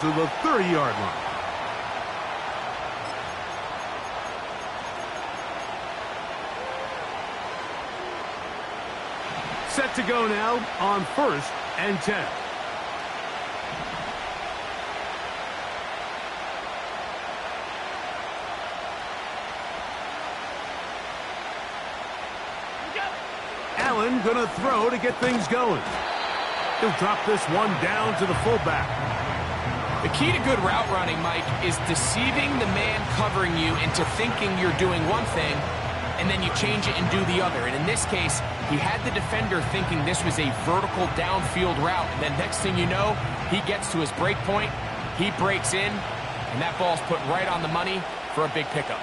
to the 30-yard line. Set to go now on 1st and 10. Allen gonna throw to get things going. He'll drop this one down to the fullback. The key to good route running, Mike, is deceiving the man covering you into thinking you're doing one thing, and then you change it and do the other. And in this case, he had the defender thinking this was a vertical downfield route. And then next thing you know, he gets to his break point, he breaks in, and that ball's put right on the money for a big pickup.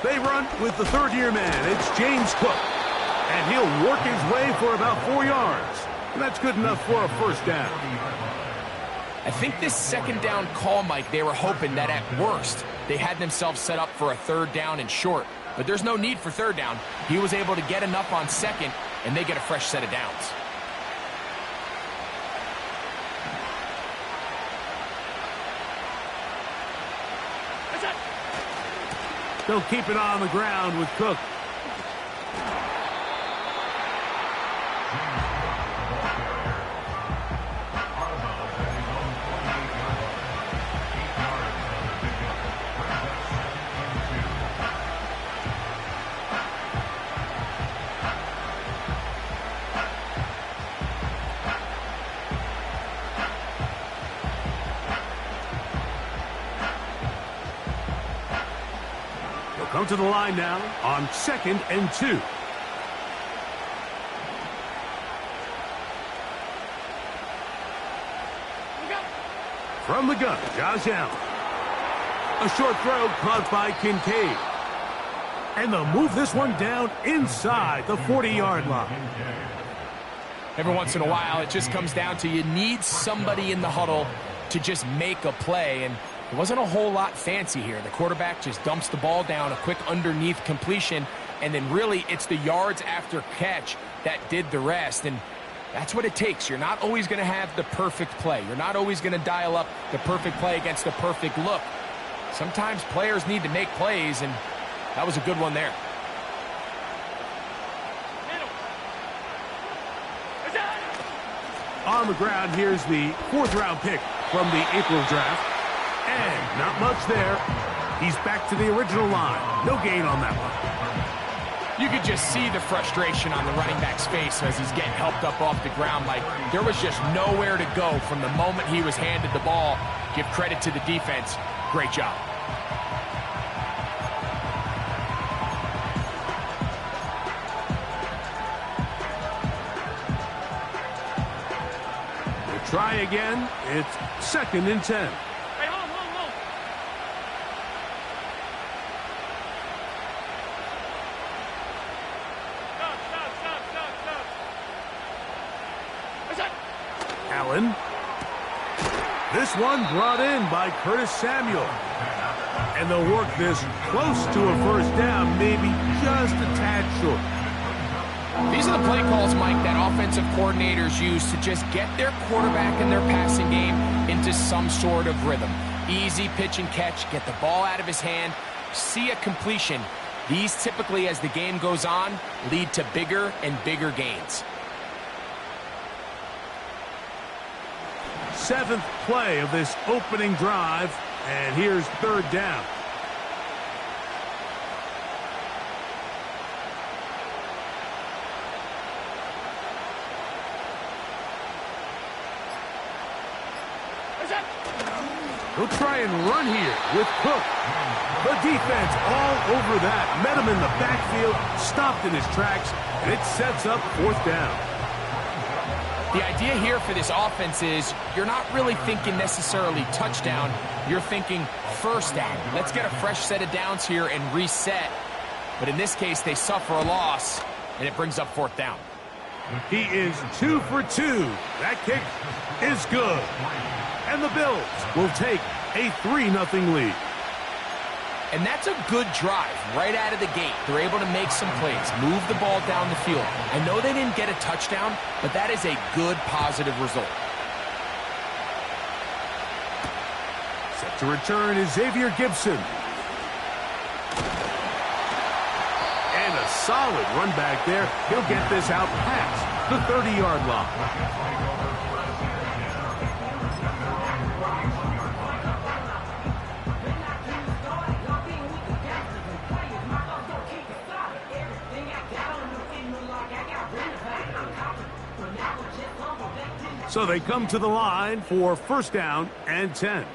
They run with the third-year man. It's James Cook. And he'll work his way for about 4 yards. And that's good enough for a first down. I think this second down call, Mike, they were hoping that at worst they had themselves set up for a third down and short. But there's no need for third down. He was able to get enough on second, and they get a fresh set of downs. They'll keep it on the ground with Cook. Come to the line now on 2nd and 2. From the gun, Josh Allen. A short throw caught by Kincaid. And they'll move this one down inside the 40-yard line. Every once in a while, it just comes down to you need somebody in the huddle to just make a play. And it wasn't a whole lot fancy here. The quarterback just dumps the ball down, a quick underneath completion, and then really it's the yards after catch that did the rest. And that's what it takes. You're not always going to have the perfect play. You're not always going to dial up the perfect play against the perfect look. Sometimes players need to make plays, and that was a good one there. On the ground, here's the 4th-round pick from the April draft. And not much there. He's back to the original line. No gain on that one. You could just see the frustration on the running back's face as he's getting helped up off the ground. Like, there was just nowhere to go from the moment he was handed the ball. Give credit to the defense. Great job. We'll try again. It's 2nd and 10. Allen. This one brought in by Curtis Samuel. And they'll work this close to a first down, maybe just a tad short. These are the play calls, Mike, that offensive coordinators use to just get their quarterback and their passing game into some sort of rhythm. Easy pitch and catch, get the ball out of his hand, see a completion. These typically, as the game goes on, lead to bigger and bigger gains. 7th play of this opening drive, and here's 3rd down. He'll try and run here with Cook. The defense all over that. Met him in the backfield, stopped in his tracks, and it sets up 4th down. The idea here for this offense is you're not really thinking necessarily touchdown. You're thinking first down. Let's get a fresh set of downs here and reset. But in this case, they suffer a loss, and it brings up 4th down. He is 2 for 2. That kick is good. And the Bills will take a 3-0 lead. And that's a good drive right out of the gate. They're able to make some plays, move the ball down the field. I know they didn't get a touchdown, but that is a good, positive result. Set to return is Xavier Gibson. And a solid run back there. He'll get this out past the 30-yard line. So they come to the line for 1st down and 10.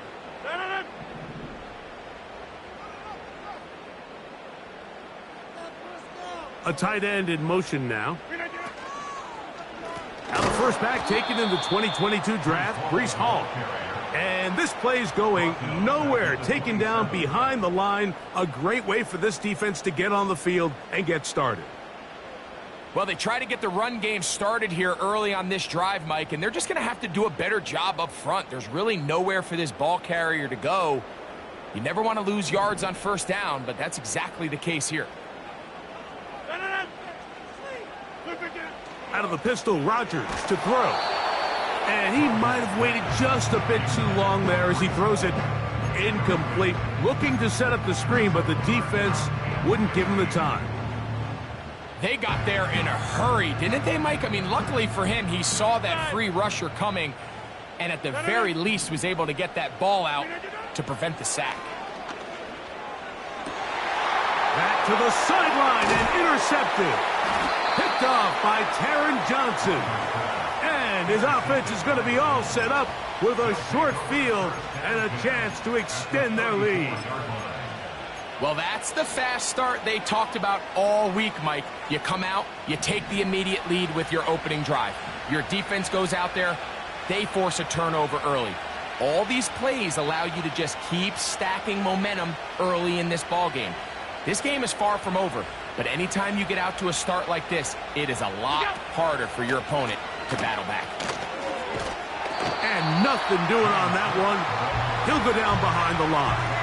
A tight end in motion now. Now the first back taken in the 2022 draft, Breece Hall. And this play's going nowhere, taken down behind the line. A great way for this defense to get on the field and get started. Well, they try to get the run game started here early on this drive, Mike, and they're just going to have to do a better job up front. There's really nowhere for this ball carrier to go. You never want to lose yards on 1st down, but that's exactly the case here. Out of the pistol, Rodgers to throw. And he might have waited just a bit too long there as he throws it incomplete. Looking to set up the screen, but the defense wouldn't give him the time. They got there in a hurry, didn't they, Mike? I mean, luckily for him, he saw that free rusher coming, and at the very least was able to get that ball out to prevent the sack. Back to the sideline and intercepted. Picked off by Taron Johnson. And his offense is going to be all set up with a short field and a chance to extend their lead. Well, that's the fast start they talked about all week, Mike. You come out, you take the immediate lead with your opening drive. Your defense goes out there, they force a turnover early. All these plays allow you to just keep stacking momentum early in this ball game. This game is far from over, but anytime you get out to a start like this, it is a lot harder for your opponent to battle back. And nothing doing on that one. He'll go down behind the line.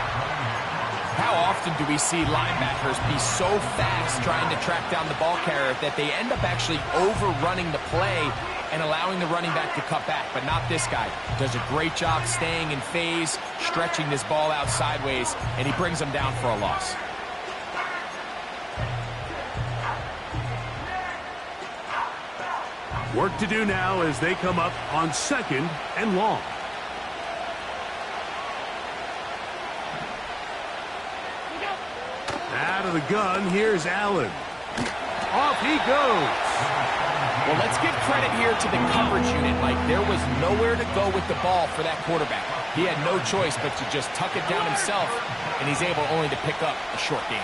How often do we see linebackers be so fast trying to track down the ball carrier that they end up actually overrunning the play and allowing the running back to cut back? But not this guy. Does a great job staying in phase, stretching this ball out sideways, and he brings them down for a loss. Work to do now as they come up on 2nd and long. Out of the gun, here's Allen. Off he goes. Well, let's give credit here to the coverage unit, Mike. There was nowhere to go with the ball for that quarterback. He had no choice but to just tuck it down himself, and he's able only to pick up a short gain.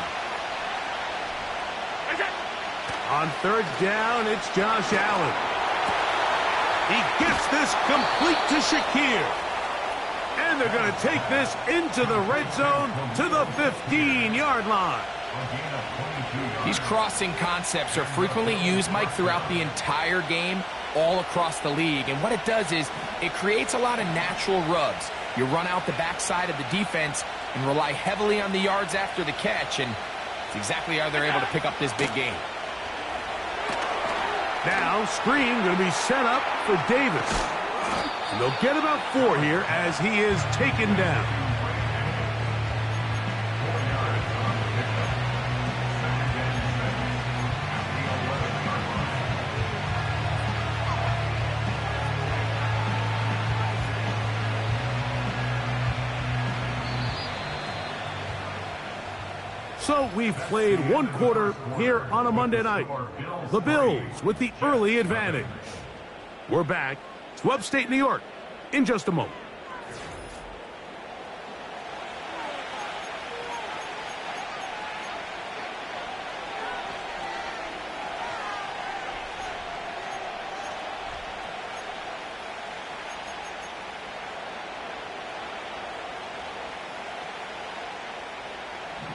On 3rd down, it's Josh Allen. He gets this complete to Shakir. And they're going to take this into the red zone to the 15-yard line. These crossing concepts are frequently used, Mike, throughout the entire game, all across the league. And what it does is it creates a lot of natural rubs. You run out the backside of the defense and rely heavily on the yards after the catch, and it's exactly how they're able to pick up this big game. Now, screen going to be set up for Davis. And they'll get about 4 here as he is taken down. So we've played 1 quarter here on a Monday night. The Bills with the early advantage. We're back to upstate New York in just a moment.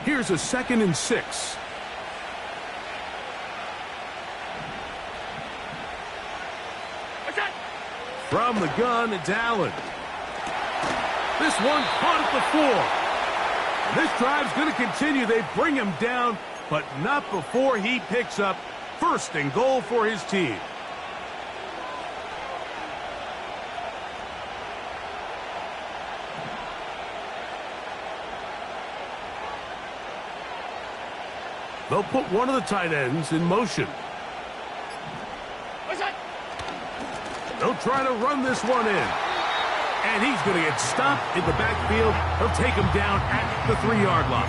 Here's a 2nd and 6. From the gun, it's Allen. This one caught at the 4. This drive's going to continue. They bring him down, but not before he picks up first and goal for his team. They'll put one of the tight ends in motion. They'll try to run this one in. And he's going to get stopped in the backfield. He'll take him down at the 3-yard line.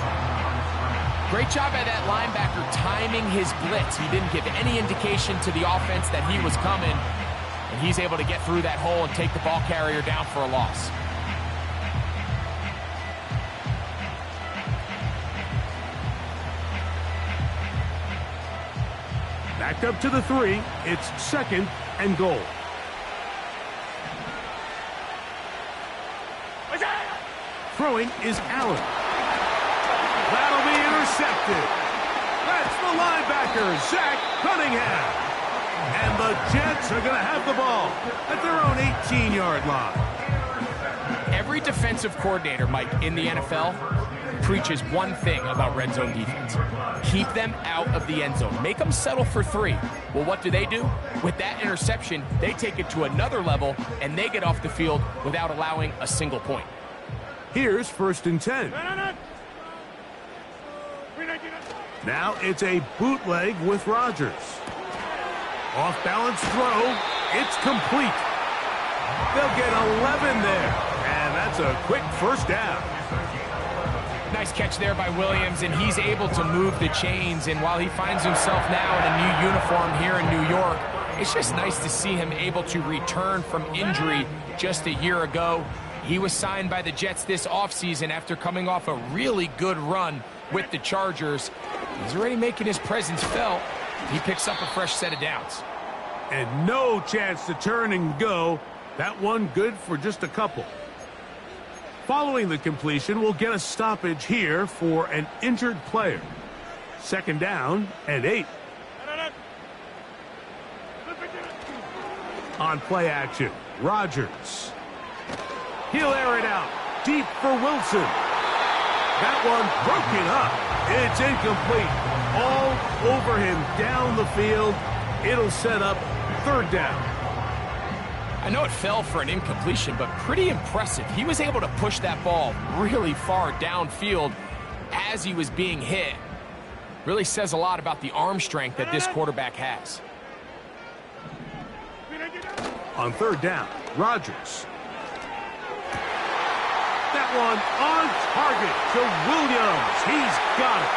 Great job by that linebacker timing his blitz. He didn't give any indication to the offense that he was coming. And he's able to get through that hole and take the ball carrier down for a loss. Back up to the 3. It's 2nd and goal. Throwing is Allen. That'll be intercepted. That's the linebacker, Zach Cunningham. And the Jets are going to have the ball at their own 18-yard line. Every defensive coordinator, Mike, in the NFL preaches one thing about red zone defense. Keep them out of the end zone. Make them settle for 3. Well, what do? With that interception, they take it to another level, and they get off the field without allowing a single point. Here's 1st and 10. Now it's a bootleg with Rodgers. Off-balance throw. It's complete. They'll get 11 there. And that's a quick first down. Nice catch there by Williams, and he's able to move the chains. And while he finds himself now in a new uniform here in New York, it's just nice to see him able to return from injury just a year ago. He was signed by the Jets this offseason after coming off a really good run with the Chargers. He's already making his presence felt. He picks up a fresh set of downs. And no chance to turn and go. That one good for just a couple. Following the completion, we'll get a stoppage here for an injured player. 2nd down and 8. On play action, Rodgers. He'll air it out deep for Wilson. That one broken up. It's incomplete. All over him down the field. It'll set up 3rd down. I know it fell for an incompletion, but pretty impressive. He was able to push that ball really far downfield as he was being hit. Really says a lot about the arm strength that this quarterback has. On 3rd down, Rodgers. That one on target to Williams. He's got it.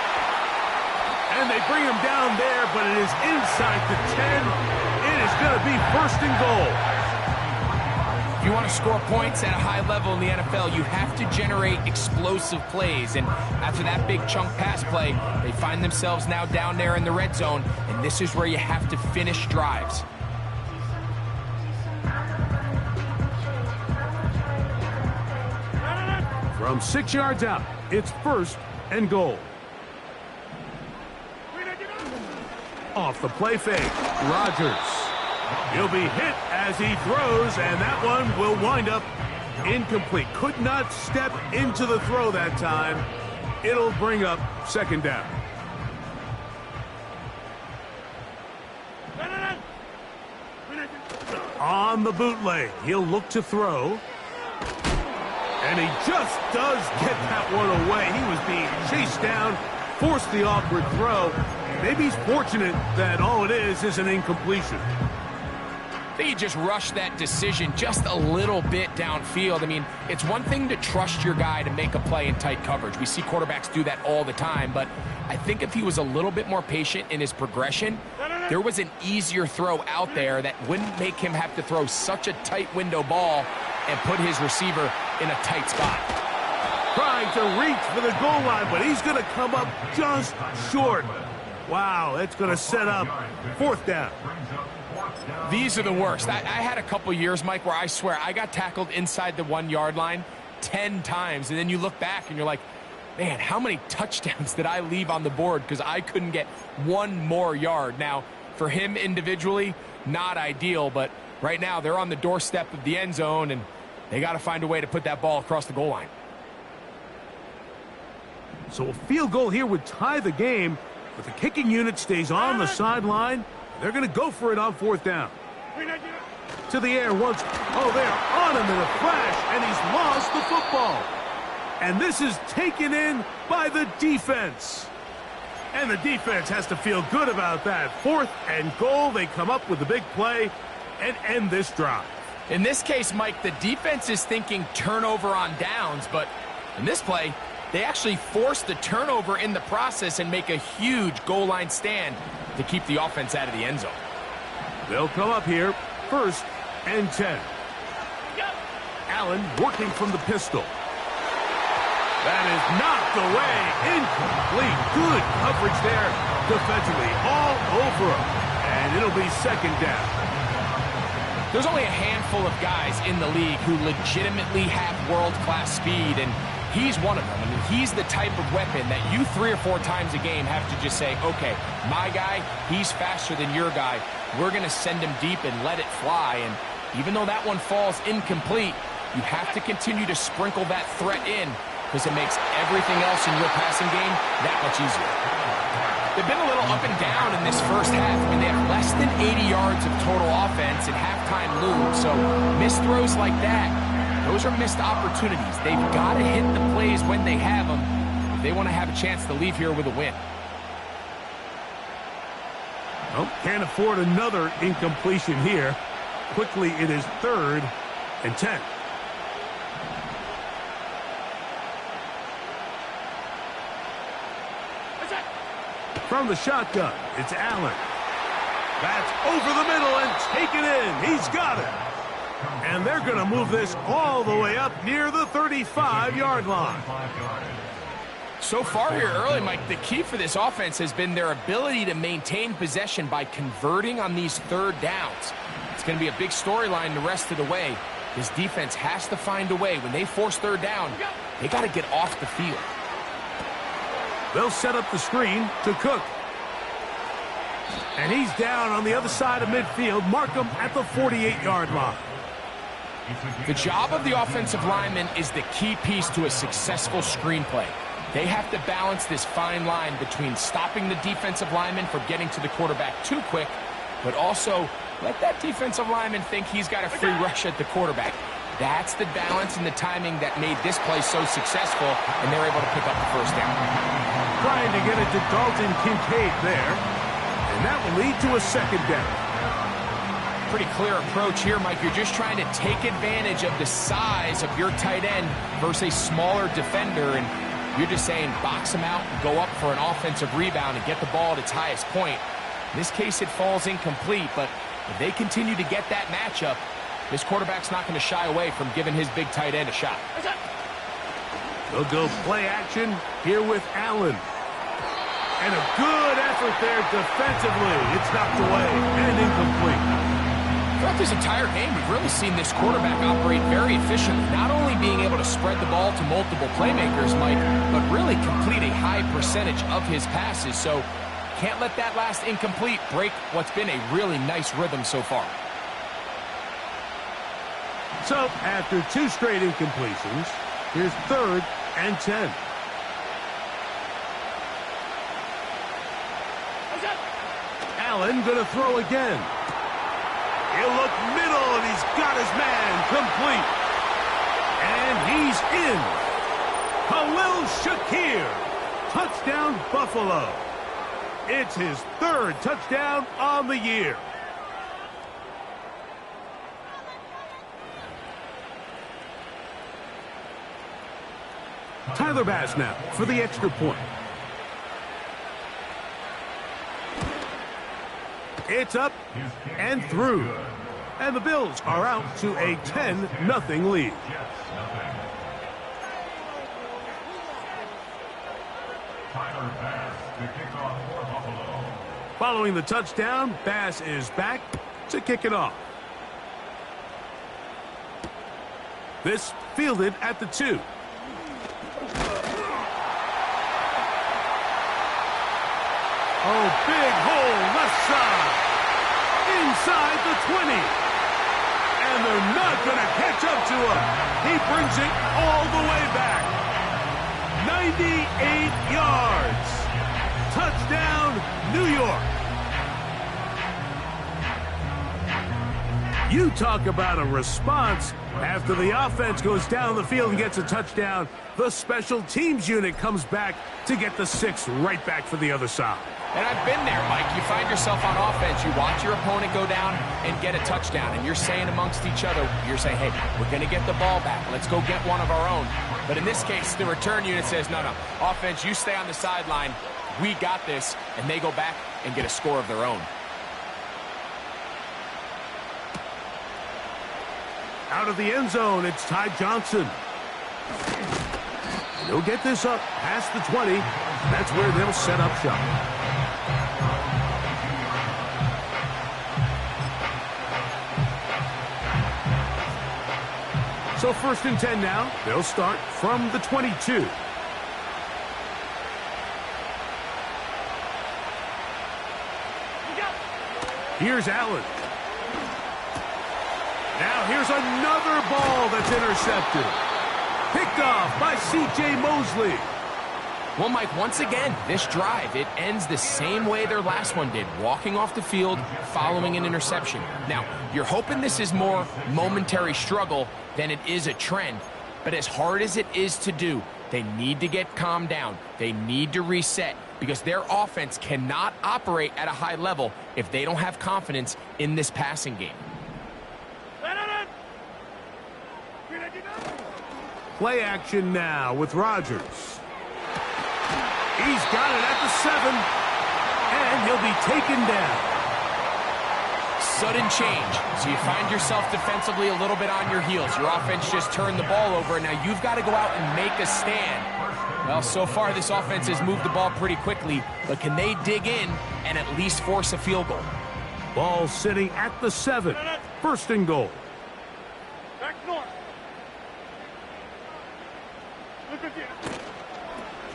And they bring him down there, but it is inside the 10. It is going to be 1st and goal. If you want to score points at a high level in the NFL, you have to generate explosive plays. And after that big chunk pass play, they find themselves now down there in the red zone. And this is where you have to finish drives. From 6 yards out, it's 1st and goal. Off the play fake, Rodgers. He'll be hit as he throws, and that one will wind up incomplete. Could not step into the throw that time. It'll bring up 2nd down. On the bootleg, he'll look to throw. And he just does get that one away. He was being chased down, forced the awkward throw. Maybe he's fortunate that all it is an incompletion. I think he just rushed that decision just a little bit downfield. I mean, it's one thing to trust your guy to make a play in tight coverage. We see quarterbacks do that all the time, but I think if he was a little bit more patient in his progression, there was an easier throw out there that wouldn't make him have to throw such a tight window ball and put his receiver in a tight spot. Trying to reach for the goal line, but he's going to come up just short. Wow, that's going to set up 4th down. These are the worst. I had a couple years, Mike, where I swear I got tackled inside the 1-yard line 10 times, and then you look back and you're like, man, how many touchdowns did I leave on the board because I couldn't get one more yard? Now, for him individually, not ideal, but right now they're on the doorstep of the end zone, and They got to find a way to put that ball across the goal line. So a field goal here would tie the game, but the kicking unit stays on the sideline. They're going to go for it on 4th down. To the air once. Oh, they're on him in a flash, and he's lost the football. And this is taken in by the defense. And the defense has to feel good about that. 4th and goal. They come up with a big play and end this drive. In this case, Mike, the defense is thinking turnover on downs, but in this play, they actually force the turnover in the process and make a huge goal line stand to keep the offense out of the end zone. They'll come up here, 1st and 10. Allen working from the pistol. That is knocked away, incomplete. Good coverage there defensively, all over him. And it'll be 2nd down. There's only a handful of guys in the league who legitimately have world-class speed, and he's one of them. I mean, he's the type of weapon that you 3 or 4 times a game have to just say, okay, my guy, he's faster than your guy. We're going to send him deep and let it fly. And even though that one falls incomplete, you have to continue to sprinkle that threat in because it makes everything else in your passing game that much easier. They've been a little up and down in this first half. I mean, they have less than 80 yards of total offense and halftime looms. So missed throws like that, those are missed opportunities. They've got to hit the plays when they have them if they want to have a chance to leave here with a win. Well, can't afford another incompletion here. Quickly, it is 3rd and 10. From the shotgun, it's Allen. That's over the middle and taken in. He's got it. And they're going to move this all the way up near the 35-yard line. So far here early, Mike, the key for this offense has been their ability to maintain possession by converting on these 3rd downs. It's going to be a big storyline the rest of the way. This defense has to find a way. When they force 3rd down, they got to get off the field. They'll set up the screen to Cook. And he's down on the other side of midfield. Mark him at the 48-yard line. The job of the offensive lineman is the key piece to a successful screenplay. They have to balance this fine line between stopping the defensive lineman from getting to the quarterback too quick, but also let that defensive lineman think he's got a free rush at the quarterback. That's the balance and the timing that made this play so successful, and they're able to pick up the 1st down. Trying to get it to Dalton Kincaid there, and that will lead to a 2nd down. Pretty clear approach here, Mike. You're just trying to take advantage of the size of your tight end versus a smaller defender, and you're just saying box him out and go up for an offensive rebound and get the ball at its highest point. In this case, it falls incomplete, but if they continue to get that matchup, this quarterback's not going to shy away from giving his big tight end a shot. They'll go play action here with Allen. And a good effort there defensively. It's knocked away and incomplete. Throughout this entire game, we've really seen this quarterback operate very efficiently, not only being able to spread the ball to multiple playmakers, Mike, but really complete a high percentage of his passes. So can't let that last incomplete break what's been a really nice rhythm so far. So after 2 straight incompletions, here's 3rd and 10. Allen going to throw again. He'll look middle, and he's got his man complete. And he's in. Khalil Shakir. Touchdown, Buffalo. It's his 3rd touchdown on the year. Tyler Bass now for the extra point. It's up and through. And the Bills are out to a 10-0 lead. Following the touchdown, Bass is back to kick it off. This fielded at the 2. Oh, big hole left side. Inside the 20. and they're not going to catch up to him. He brings it all the way back. 98 yards. Touchdown, New York. You talk about a response. After the offense goes down the field and gets a touchdown, the special teams unit comes back to get the 6 right back for the other side. And I've been there, Mike. You find yourself on offense. You watch your opponent go down and get a touchdown. And you're saying amongst each other, you're saying, hey, we're going to get the ball back. Let's go get one of our own. But in this case, the return unit says, no, offense, you stay on the sideline. We got this. And they go back and get a score of their own. Out of the end zone, it's Ty Johnson. And he'll get this up past the 20. That's where they'll set up shop. So 1st and 10 now. They'll start from the 22. Here's Allen. Now here's another ball that's intercepted. Picked off by C.J. Mosley. Well, Mike, once again, this drive, it ends the same way their last one did, walking off the field following an interception. Now, you're hoping this is more momentary struggle than it is a trend, but as hard as it is to do, they need to get calmed down. They need to reset because their offense cannot operate at a high level if they don't have confidence in this passing game. Play action now with Rodgers. He's got it at the 7, and he'll be taken down. Sudden change. So you find yourself defensively a little bit on your heels. Your offense just turned the ball over, and now you've got to go out and make a stand. Well, so far this offense has moved the ball pretty quickly, but can they dig in and at least force a field goal? Ball sitting at the 7. 1st and goal. Back north.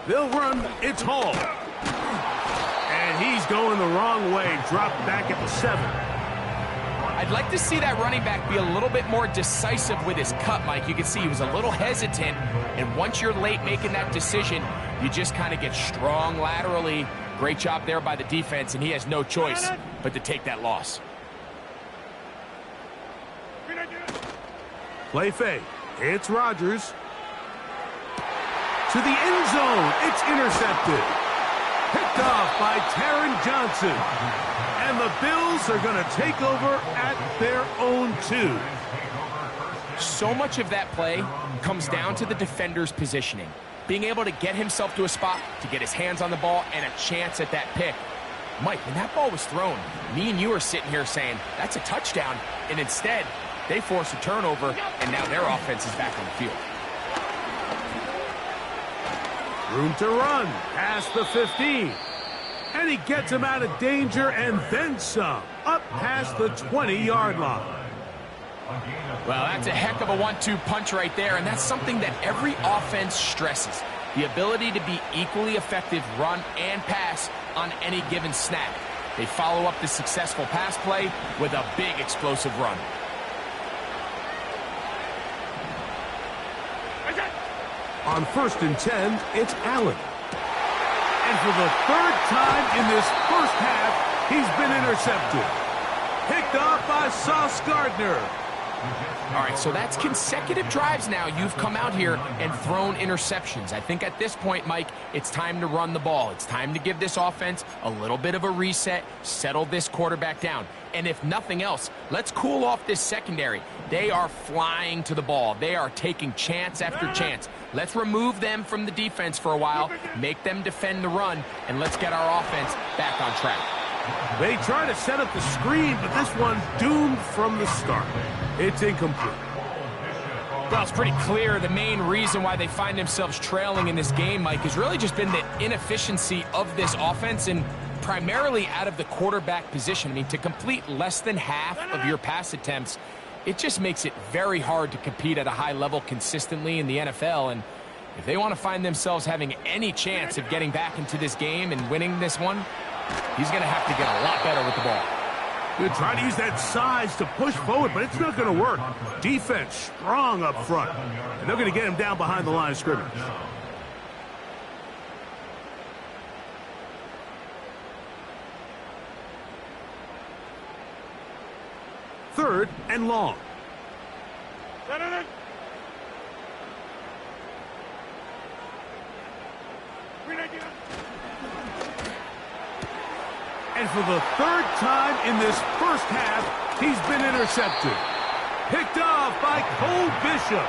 They'll run. It's Hall. And he's going the wrong way. Dropped back at the 7. I'd like to see that running back be a little bit more decisive with his cut, Mike. You can see he was a little hesitant, and once you're late making that decision, you just kind of get strong laterally. Great job there by the defense, and he has no choice but to take that loss. Play fake. It's Rodgers. To the end zone. It's intercepted. Picked off by Taron Johnson. And the Bills are going to take over at their own 2. So much of that play comes down to the defender's positioning. Being able to get himself to a spot, to get his hands on the ball, and a chance at that pick. Mike, when that ball was thrown, me and you are sitting here saying, that's a touchdown. And instead, they force a turnover, and now their offense is back on the field. Room to run past the 15. And he gets him out of danger and then some. Up past the 20-yard line. Well, that's a heck of a 1-2 punch right there, and that's something that every offense stresses. The ability to be equally effective run and pass on any given snap. They follow up the successful pass play with a big explosive run. On 1st and 10, it's Allen. And for the 3rd time in this first half, he's been intercepted. Picked off by Sauce Gardner. All right, so that's consecutive drives now. You've come out here and thrown interceptions. I think at this point, Mike, it's time to run the ball. It's time to give this offense a little bit of a reset, settle this quarterback down. And if nothing else, let's cool off this secondary. They are flying to the ball. They are taking chance after chance. Let's remove them from the defense for a while, make them defend the run, and let's get our offense back on track. They try to set up the screen, but this one doomed from the start. It's incomplete. Well, it's pretty clear the main reason why they find themselves trailing in this game, Mike, has really just been the inefficiency of this offense and primarily out of the quarterback position. I mean, to complete less than half of your pass attempts, it just makes it very hard to compete at a high level consistently in the NFL. And if they want to find themselves having any chance of getting back into this game and winning this one, he's going to have to get a lot better with the ball. They're trying to use that size to push forward, but it's not going to work. Defense strong up front, and they're going to get him down behind the line of scrimmage. Third and long. And for the third time in this first half, he's been intercepted. Picked off by Cole Bishop.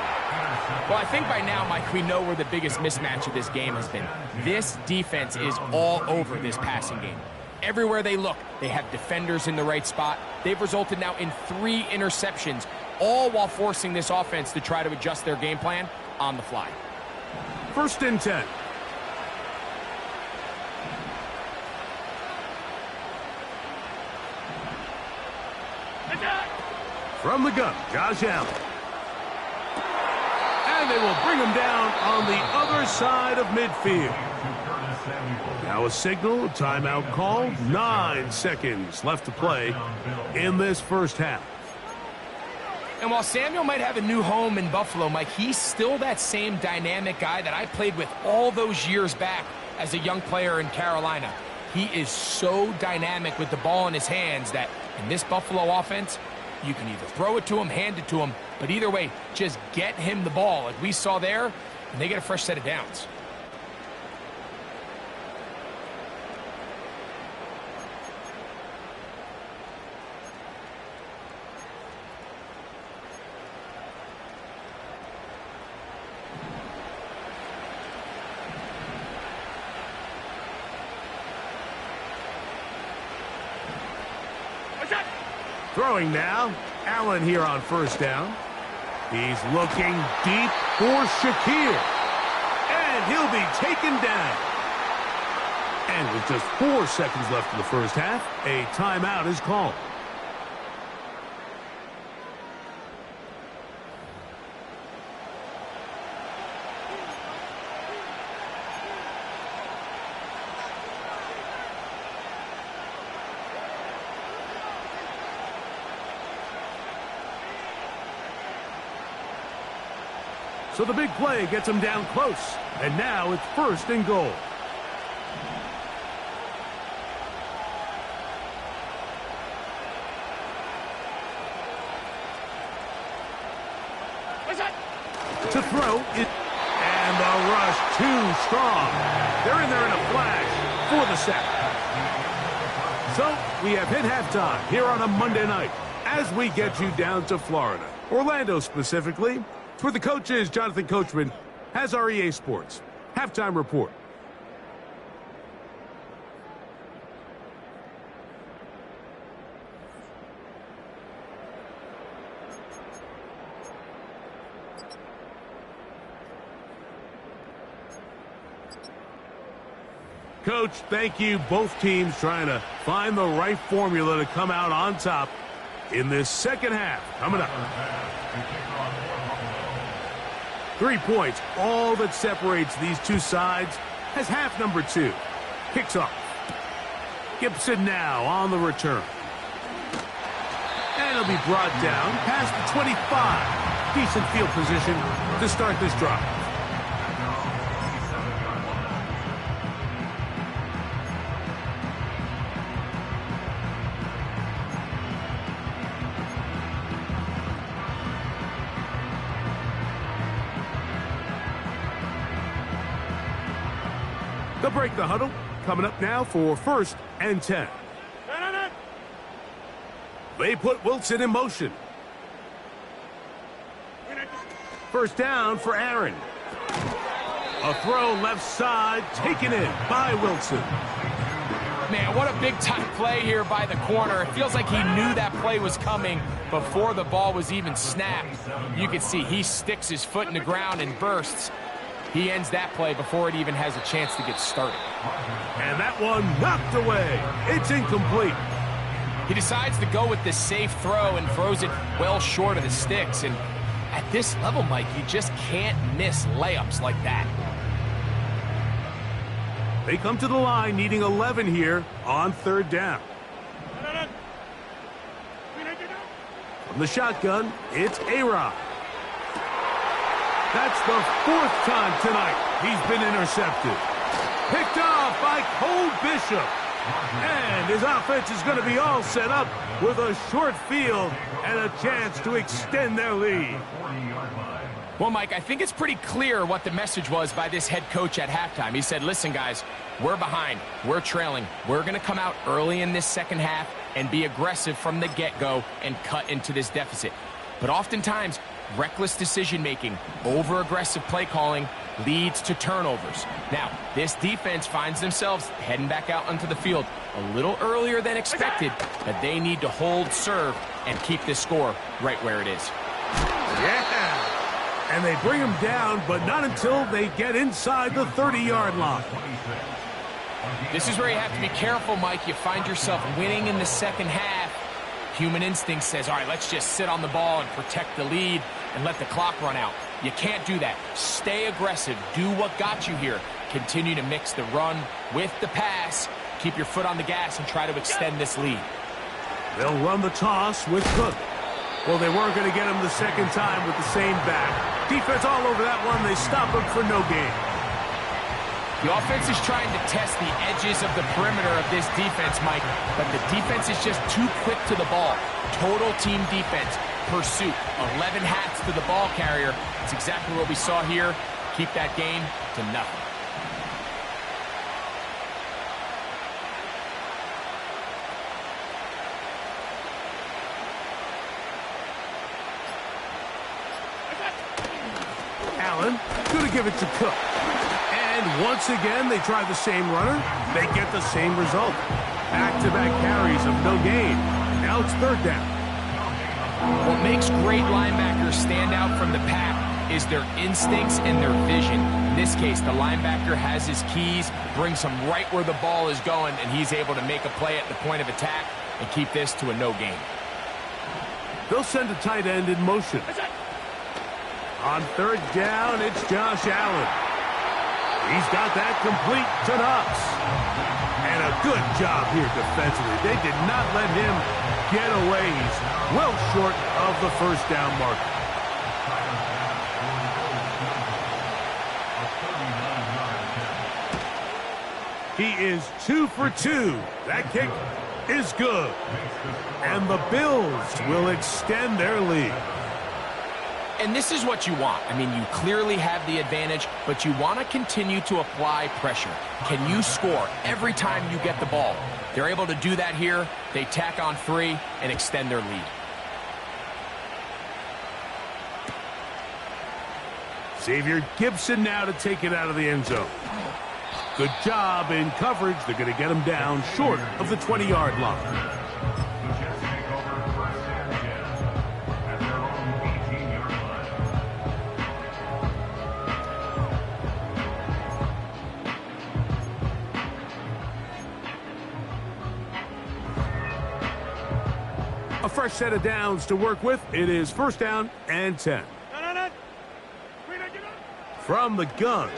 Well, I think by now, Mike, we know where the biggest mismatch of this game has been. This defense is all over this passing game. Everywhere they look, they have defenders in the right spot. They've resulted now in 3 interceptions, all while forcing this offense to try to adjust their game plan on the fly. First and 10. From the gun, Josh Allen. And they will bring him down on the other side of midfield. Now a signal, timeout call. 9 seconds left to play in this first half. And while Samuel might have a new home in Buffalo, Mike, he's still that same dynamic guy that I played with all those years back as a young player in Carolina. He is so dynamic with the ball in his hands that in this Buffalo offense, you can either throw it to him, hand it to him, but either way, just get him the ball like we saw there, and they get a fresh set of downs. Throwing now, Allen here on first down. He's looking deep for Shakir. And he'll be taken down. And with just 4 seconds left in the first half, a timeout is called. So the big play gets him down close. And now it's first and goal. To throw it. And the rush too strong. They're in there in a flash for the sack. So we have hit halftime here on a Monday night as we get you down to Florida. Orlando specifically. For the coaches, Jonathan Coachman has our EA Sports halftime report. Coach, thank you. Both teams trying to find the right formula to come out on top in this second half. Coming up. 3 points, all that separates these two sides, as half number 2 kicks off. Gibson now on the return. And it'll be brought down past the 25. Decent field position to start this drive. They'll break the huddle. Coming up now for first and 10. They put Wilson in motion. First down for Aaron. A throw left side taken in by Wilson. Man, what a big-time play here by the corner. It feels like he knew that play was coming before the ball was even snapped. You can see he sticks his foot in the ground and bursts. He ends that play before it even has a chance to get started. And that one knocked away. It's incomplete. He decides to go with this safe throw and throws it well short of the sticks. And at this level, Mike, you just can't miss layups like that. They come to the line needing 11 here on third down. From the shotgun, it's A-Rod. That's the 4th time tonight he's been intercepted. Picked off by Cole Bishop. And his offense is going to be all set up with a short field and a chance to extend their lead. Well, Mike, I think it's pretty clear what the message was by this head coach at halftime. He said, listen, guys, we're behind. We're trailing. We're going to come out early in this second half and be aggressive from the get-go and cut into this deficit. But oftentimes, reckless decision-making, over-aggressive play calling leads to turnovers. Now, this defense finds themselves heading back out onto the field a little earlier than expected, but they need to hold serve and keep this score right where it is. Yeah! And they bring him down, but not until they get inside the 30-yard line. This is where you have to be careful, Mike. You find yourself winning in the second half. Human instinct says, all right, let's just sit on the ball and protect the lead and let the clock run out. You can't do that. Stay aggressive. Do what got you here. Continue to mix the run with the pass. Keep your foot on the gas and try to extend this lead. They'll run the toss with Cook. Well, they weren't going to get him the second time with the same back. Defense all over that one. They stop him for no gain. The offense is trying to test the edges of the perimeter of this defense, Mike, but the defense is just too quick to the ball. Total team defense, pursuit, 11 hats to the ball carrier. It's exactly what we saw here. Keep that game to nothing. Allen, going to give it to Cook. And once again, they try the same runner. They get the same result. Back-to-back carries of no gain. Now it's 3rd down. What makes great linebackers stand out from the pack is their instincts and their vision. In this case, the linebacker has his keys, brings him right where the ball is going, and he's able to make a play at the point of attack and keep this to a no gain. They'll send a tight end in motion. On 3rd down, it's Josh Allen. He's got that complete to Knox. And a good job here defensively. They did not let him get away. He's well short of the 1st down marker. He is 2 for 2. That kick is good. And the Bills will extend their lead. And this is what you want. I mean, you clearly have the advantage, but you want to continue to apply pressure. Can you score every time you get the ball? They're able to do that here. They tack on 3 and extend their lead. Xavier Gibson now to take it out of the end zone. Good job in coverage. They're going to get him down short of the 20-yard line. A fresh set of downs to work with. It is 1st down and 10. From the gun,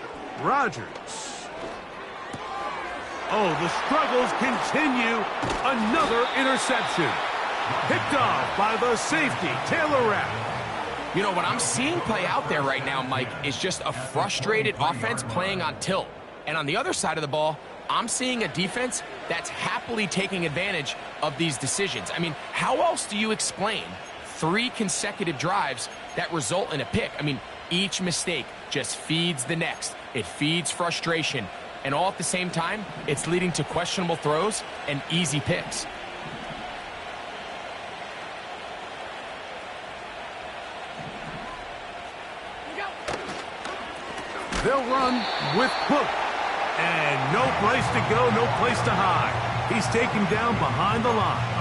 Rodgers. Oh, the struggles continue. Another interception. Picked off by the safety, Taylor Rapp. You know, what I'm seeing play out there right now, Mike, is just a frustrated offense playing on tilt. And on the other side of the ball, I'm seeing a defense that's happily taking advantage of these decisions. I mean, how else do you explain 3 consecutive drives that result in a pick? I mean, each mistake just feeds the next. It feeds frustration. And all at the same time, it's leading to questionable throws and easy picks. They'll run with Cook. And no place to go, no place to hide. He's taken down behind the line.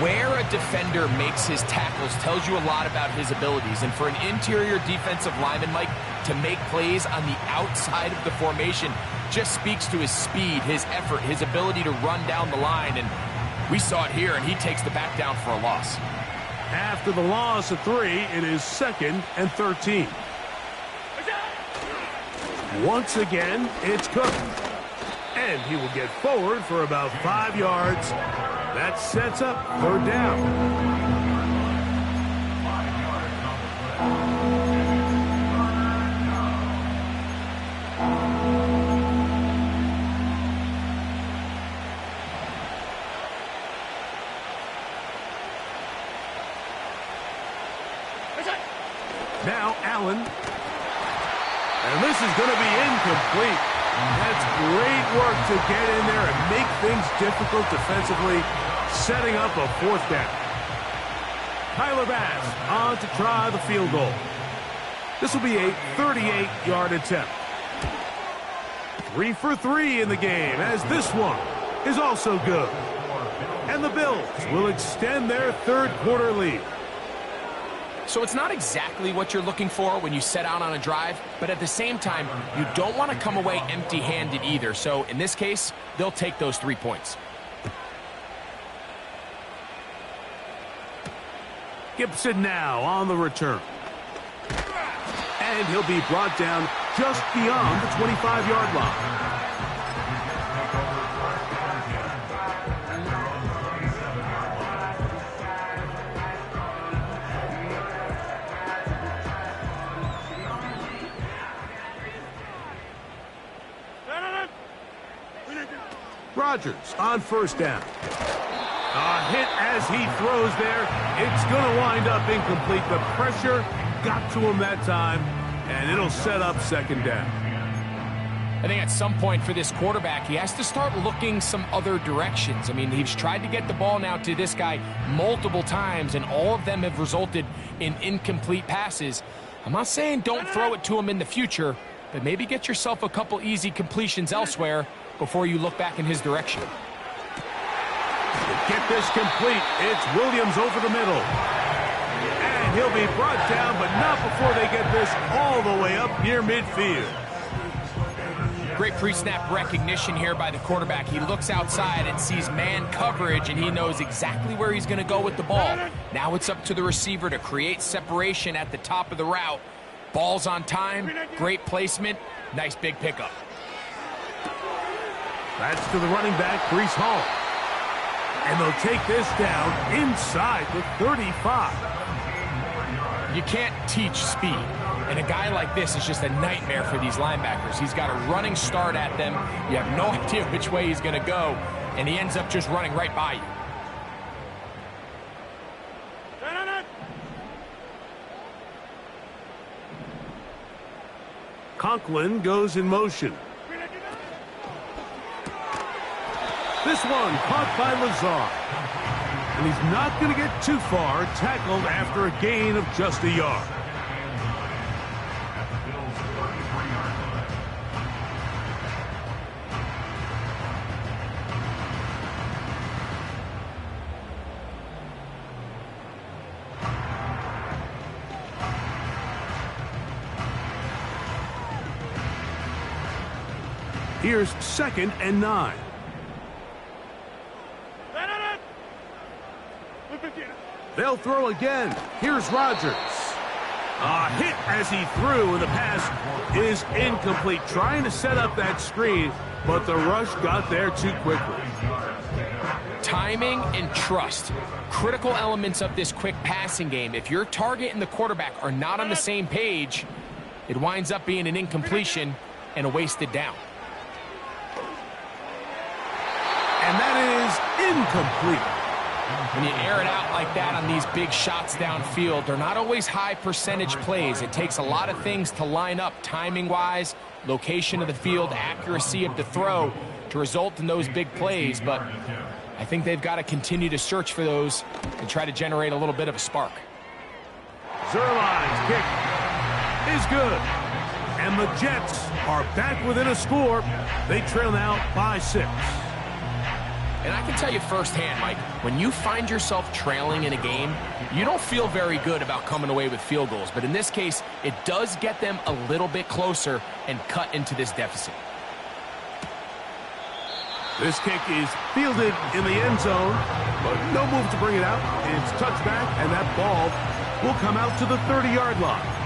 Where a defender makes his tackles tells you a lot about his abilities. And for an interior defensive lineman, Mike, to make plays on the outside of the formation just speaks to his speed, his effort, his ability to run down the line. And we saw it here, and he takes the back down for a loss. After the loss of 3, it is 2nd and 13. Once again, it's Cook. And he will get forward for about 5 yards. That sets up 3rd down. Allen. And this is going to be incomplete. That's great work to get in there and make things difficult defensively, setting up a fourth down. Tyler Bass on to try the field goal. This will be a 38-yard attempt. 3 for 3 in the game, as this one is also good. And the Bills will extend their third quarter lead. So it's not exactly what you're looking for when you set out on a drive, but at the same time, you don't want to come away empty-handed either. So in this case, they'll take those 3 points. Gibson now on the return. And he'll be brought down just beyond the 25-yard line. Rodgers on first down. A hit as he throws there. It's going to wind up incomplete. The pressure got to him that time, and it'll set up second down. I think at some point for this quarterback, he has to start looking some other directions. I mean, he's tried to get the ball now to this guy multiple times, and all of them have resulted in incomplete passes. I'm not saying don't throw it to him in the future, but maybe get yourself a couple easy completions elsewhere before you look back in his direction. Get this complete. It's Williams over the middle. And he'll be brought down, but not before they get this all the way up near midfield. Great pre-snap recognition here by the quarterback. He looks outside and sees man coverage, and he knows exactly where he's going to go with the ball. Now it's up to the receiver to create separation at the top of the route. Ball's on time, great placement, nice big pickup. That's to the running back, Breece Hall. And they'll take this down inside the 35. You can't teach speed. And a guy like this is just a nightmare for these linebackers. He's got a running start at them. You have no idea which way he's going to go. And he ends up just running right by you. Conklin goes in motion. This one caught by Lazard. And he's not going to get too far, tackled after a gain of just a yard. Here's 2nd and 9. They'll throw again. Here's Rodgers. A hit as he threw, and the pass is incomplete. Trying to set up that screen, but the rush got there too quickly. Timing and trust. Critical elements of this quick passing game. If your target and the quarterback are not on the same page, it winds up being an incompletion and a wasted down. And that is incomplete. When you air it out like that on these big shots downfield, they're not always high percentage plays. It takes a lot of things to line up timing-wise, location of the field, accuracy of the throw to result in those big plays. But I think they've got to continue to search for those and try to generate a little bit of a spark. Zuerlein's kick is good. And the Jets are back within a score. They trail now by 6. And I can tell you firsthand, Mike, when you find yourself trailing in a game, you don't feel very good about coming away with field goals. But in this case, it does get them a little bit closer and cut into this deficit. This kick is fielded in the end zone, but no move to bring it out. It's touchback, and that ball will come out to the 30-yard line.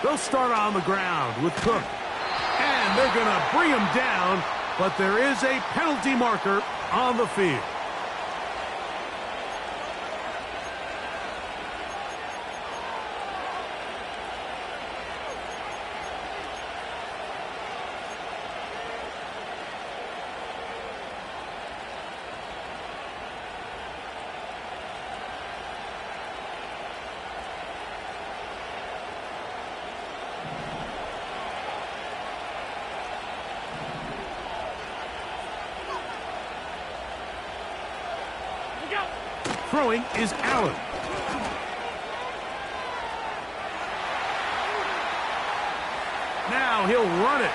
They'll start on the ground with Cook. And they're going to bring him down, but there is a penalty marker on the field. Throwing is Allen. Now he'll run it.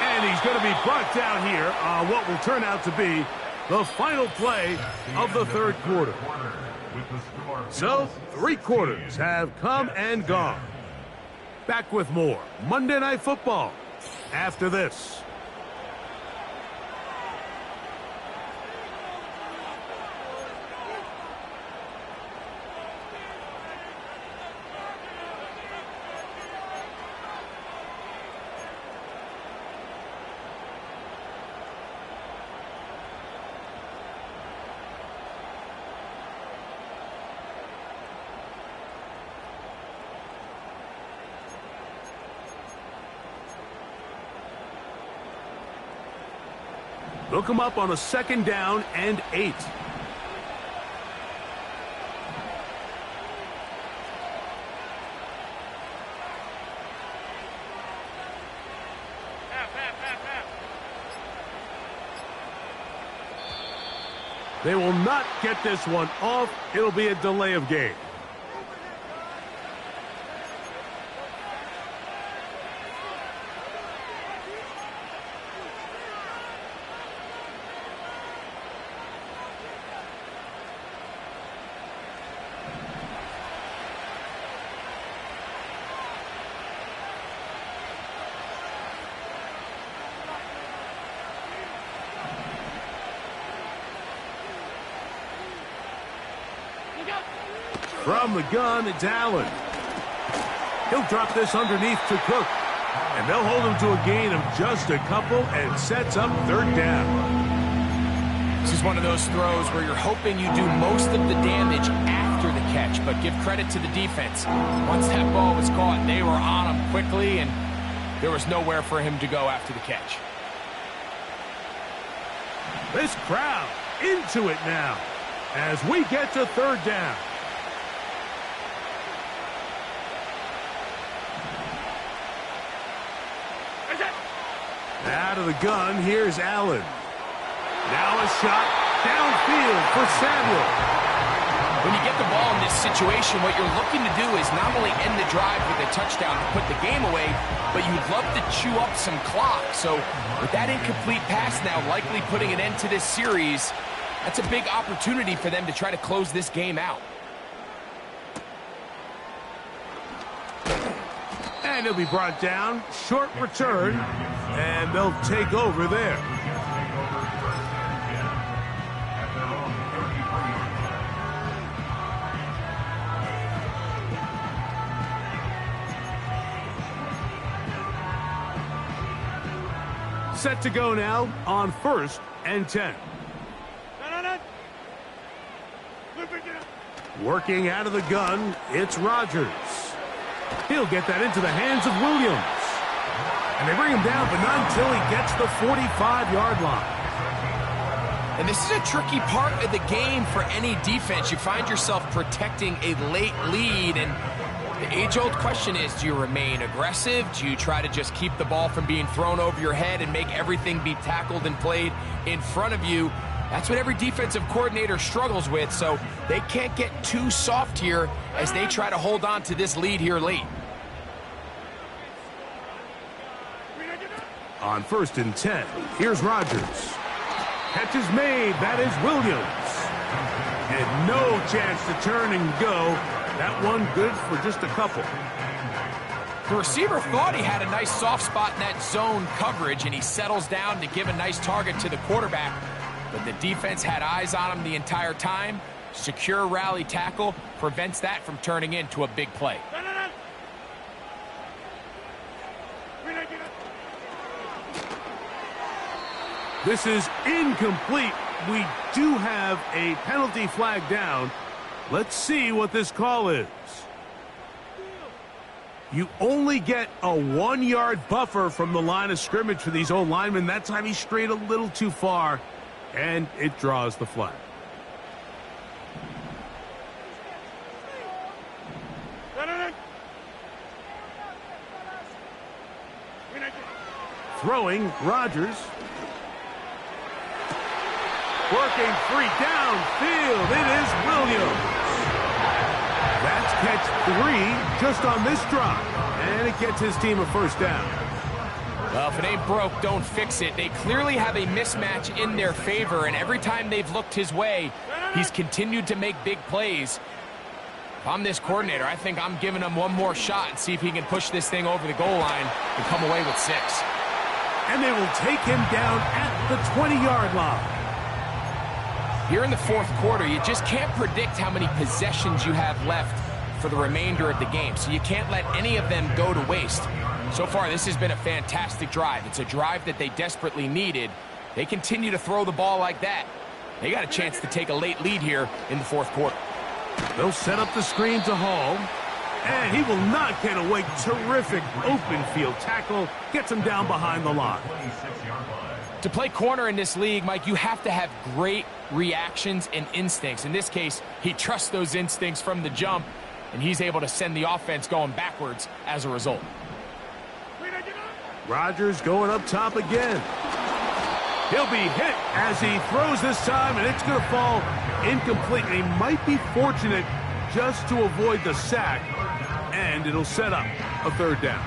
And he's going to be brought down here on what will turn out to be the final play of the third quarter. So, 3 quarters have come and gone. Back with more Monday Night Football after this. They'll come up on a 2nd down and 8. They will not get this one off. It'll be a delay of game. From the gun, it's Allen. He'll drop this underneath to Cook. And they'll hold him to a gain of just a couple and sets up 3rd down. This is one of those throws where you're hoping you do most of the damage after the catch, but give credit to the defense. Once that ball was caught, they were on him quickly, and there was nowhere for him to go after the catch. This crowd into it now as we get to 3rd down. Out of the gun, here's Allen. Now a shot downfield for Samuel. When you get the ball in this situation, what you're looking to do is not only end the drive with a touchdown to put the game away, but you'd love to chew up some clock. So with that incomplete pass now likely putting an end to this series, that's a big opportunity for them to try to close this game out. And he'll be brought down. Short return. And they'll take over there. Set to go now on 1st and 10. Working out of the gun, it's Rodgers. He'll get that into the hands of Williams. And they bring him down, but not until he gets the 45-yard line. And this is a tricky part of the game for any defense. You find yourself protecting a late lead, and the age-old question is, do you remain aggressive? Do you try to just keep the ball from being thrown over your head and make everything be tackled and played in front of you? That's what every defensive coordinator struggles with, so they can't get too soft here as they try to hold on to this lead here late. On 1st and 10, here's Rodgers. Catch is made. That is Williams. And no chance to turn and go. That one good for just a couple. The receiver thought he had a nice soft spot in that zone coverage, and he settles down to give a nice target to the quarterback. But the defense had eyes on him the entire time. Secure rally tackle prevents that from turning into a big play. This is incomplete. We do have a penalty flag down. Let's see what this call is. You only get a 1-yard buffer from the line of scrimmage for these old linemen. That time he strayed a little too far, and it draws the flag. Throwing, Rodgers. Working free downfield. It is Williams. That's catch 3 just on this drive. And it gets his team a first down. Well, if it ain't broke, don't fix it. They clearly have a mismatch in their favor, and every time they've looked his way, he's continued to make big plays. If I'm this coordinator, I think I'm giving him one more shot and see if he can push this thing over the goal line and come away with 6. And they will take him down at the 20-yard line. Here in the fourth quarter, you just can't predict how many possessions you have left for the remainder of the game, so you can't let any of them go to waste. So far, this has been a fantastic drive. It's a drive that they desperately needed. They continue to throw the ball like that. They got a chance to take a late lead here in the fourth quarter. They'll set up the screen to Hall, and he will not get away. Terrific open field tackle. Gets him down behind the line. To play corner in this league, Mike, you have to have great reactions and instincts. In this case, he trusts those instincts from the jump, and he's able to send the offense going backwards as a result. Rodgers going up top again. He'll be hit as he throws this time, and it's going to fall incomplete. He might be fortunate just to avoid the sack, and it'll set up a third down.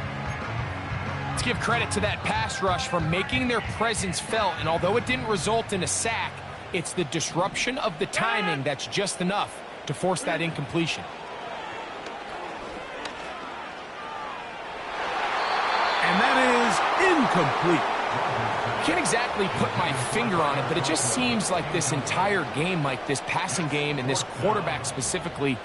Let's give credit to that pass rush for making their presence felt, and although it didn't result in a sack, it's the disruption of the timing that's just enough to force that incompletion. And that is incomplete. Can't exactly put my finger on it, but it just seems like this entire game, like this passing game and this quarterback specifically,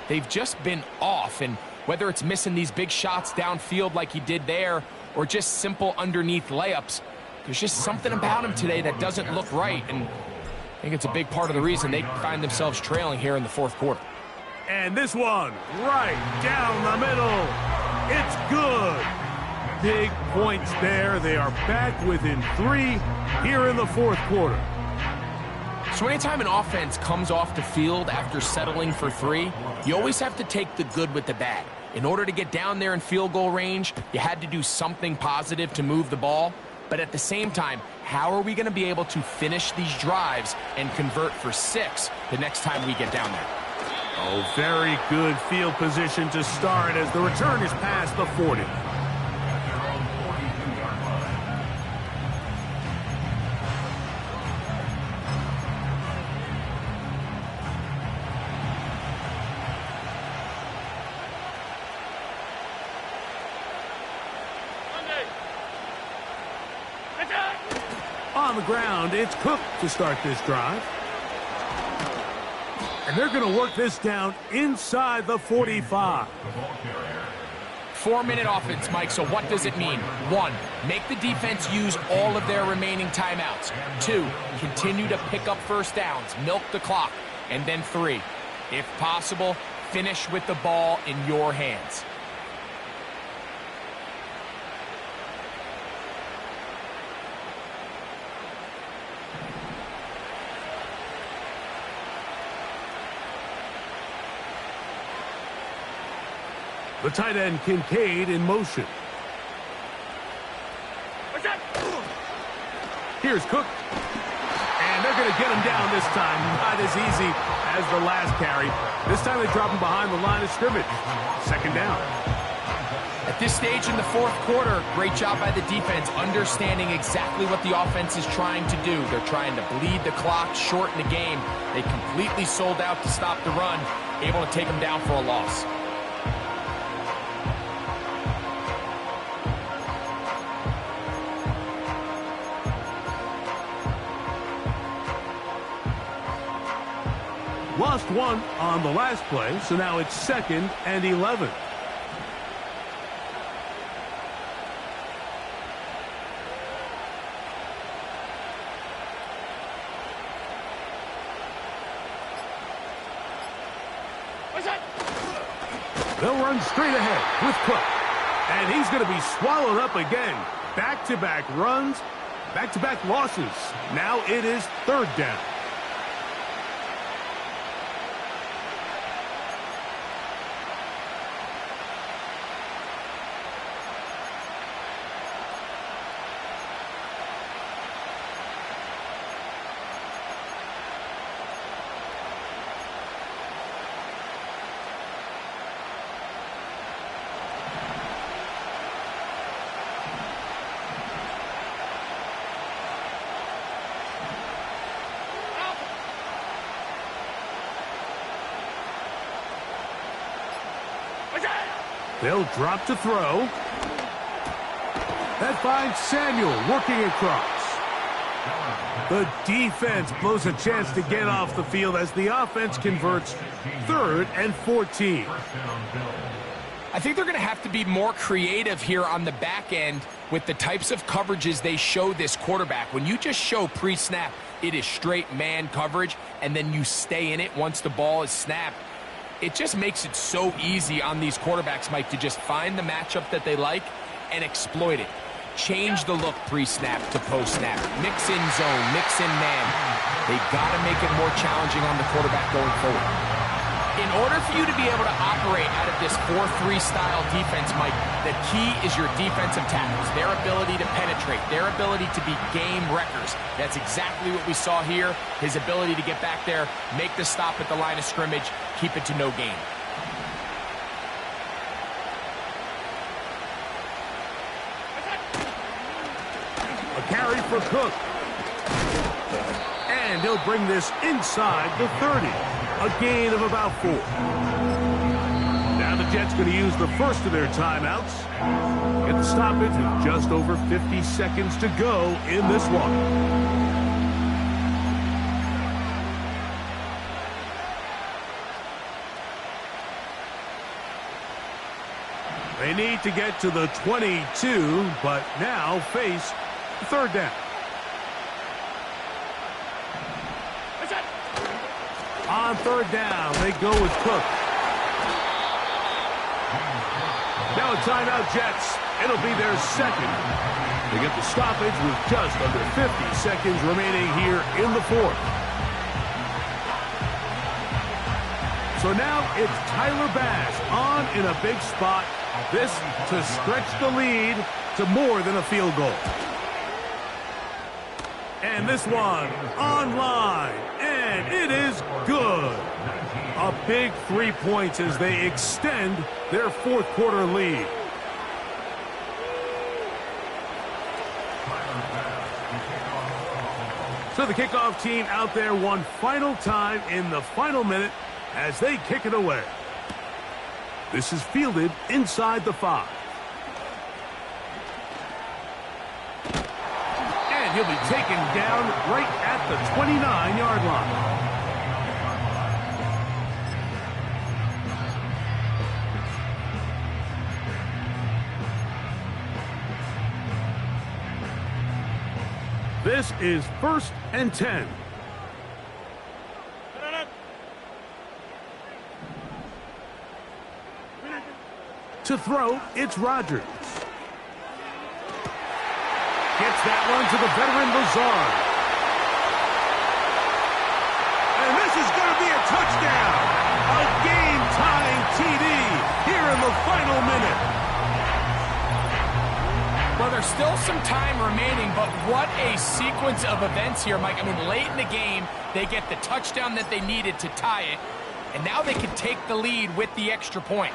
they've just been off. And whether it's missing these big shots downfield like he did there or just simple underneath layups, there's just something about him today that doesn't look right. And I think it's a big part of the reason they find themselves trailing here in the fourth quarter. And this one right down the middle. It's good. Big points there. They are back within 3 here in the fourth quarter. So anytime an offense comes off the field after settling for 3, you always have to take the good with the bad. In order to get down there in field goal range, you had to do something positive to move the ball. But at the same time, how are we going to be able to finish these drives and convert for 6 the next time we get down there? Oh, very good field position to start as the return is past the 40. On the ground, it's Cook to start this drive. And they're going to work this down inside the 45. 4-minute offense, Mike, so what does it mean? 1, make the defense use all of their remaining timeouts. 2, continue to pick up first downs, milk the clock. And then 3, if possible, finish with the ball in your hands. The tight end, Kincaid, in motion. Here's Cook. And they're going to get him down this time. Not as easy as the last carry. This time they drop him behind the line of scrimmage. Second down. At this stage in the fourth quarter, great job by the defense, understanding exactly what the offense is trying to do. They're trying to bleed the clock, shorten the game. They completely sold out to stop the run, able to take them down for a loss. Lost 1 on the last play, so now it's 2nd and 11. They'll run straight ahead with Cook. And he's going to be swallowed up again. Back-to-back runs, back-to-back losses. Now it is third down. They'll drop to throw. That finds Samuel working across. The defense blows a chance to get off the field as the offense converts 3rd and 14. I think they're going to have to be more creative here on the back end with the types of coverages they show this quarterback. When you just show pre-snap, it is straight man coverage, and then you stay in it once the ball is snapped. It just makes it so easy on these quarterbacks, Mike, to just find the matchup that they like and exploit it. Change the look pre-snap to post-snap. Mix in zone, mix in man. They got to make it more challenging on the quarterback going forward. In order for you to be able to operate out of this 4-3 style defense, Mike, the key is your defensive tackles, their ability to penetrate, their ability to be game wreckers. That's exactly what we saw here, his ability to get back there, make the stop at the line of scrimmage, keep it to no gain. A carry for Cook. And he'll bring this inside the 30. A gain of about 4. Now the Jets going to use the first of their timeouts. Get the stoppage with just over 50 seconds to go in this one. They need to get to the 22, but now face third down. On third down, they go with Cook. Now a timeout, Jets. It'll be their second. They get the stoppage with just under 50 seconds remaining here in the fourth. So now it's Tyler Bass on in a big spot. This to stretch the lead to more than a field goal. And this one online, and it is good. A big 3 points as they extend their fourth quarter lead. So the kickoff team out there one final time in the final minute as they kick it away. This is fielded inside the 5. And he'll be taken down right at the 29-yard line. This is 1st and 10. To throw, it's Rodgers. Gets that one to the veteran Lazard. And this is going to be a touchdown. A game-tying TD here in the final minute. Well, there's still some time remaining, but what a sequence of events here, Mike. I mean, late in the game, they get the touchdown that they needed to tie it, and now they can take the lead with the extra point.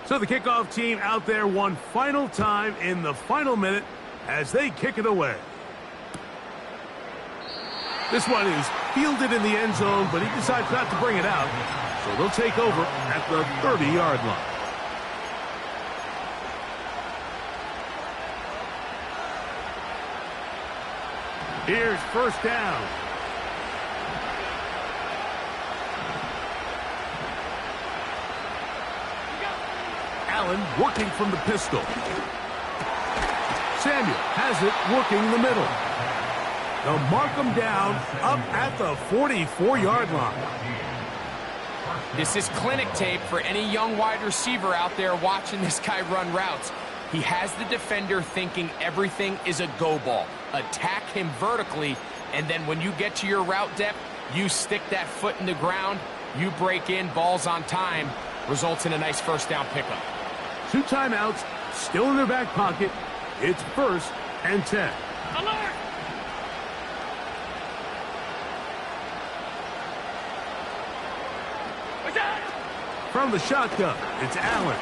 So the kickoff team out there one final time in the final minute as they kick it away. This one is fielded in the end zone, but he decides not to bring it out. So they'll take over at the 30-yard line. Here's first down. Allen working from the pistol. Samuel has it working the middle. They'll mark him down up at the 44-yard line. This is clinic tape for any young wide receiver out there watching this guy run routes. He has the defender thinking everything is a go ball. Attack him vertically, and then when you get to your route depth, you stick that foot in the ground, you break in, balls on time, results in a nice first down pickup. 2 timeouts, still in their back pocket. It's 1st and 10. Alert! From the shotgun, it's Allen.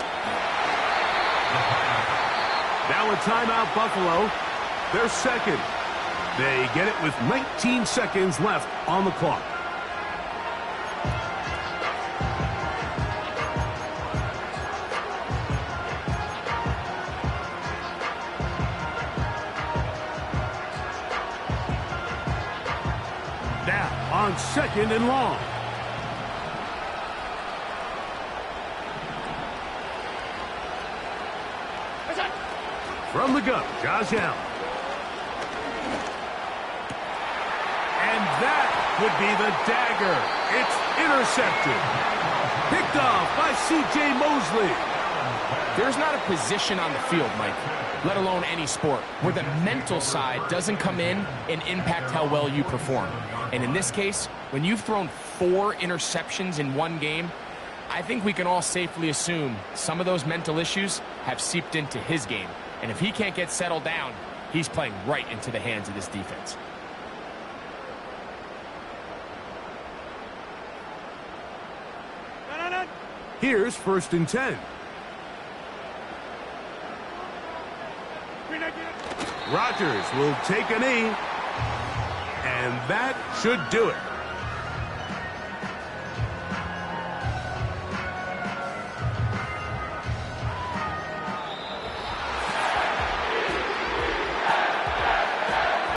Now a timeout, Buffalo. They're second. They get it with 19 seconds left on the clock. Now on 2nd and long. From the gun, Josh Allen. And that would be the dagger. It's intercepted. Picked off by C.J. Mosley. There's not a position on the field, Mike, let alone any sport, where the mental side doesn't come in and impact how well you perform. And in this case, when you've thrown 4 interceptions in one game, I think we can all safely assume some of those mental issues have seeped into his game. And if he can't get settled down, he's playing right into the hands of this defense. Here's 1st and 10. Rodgers will take a knee. And that should do it.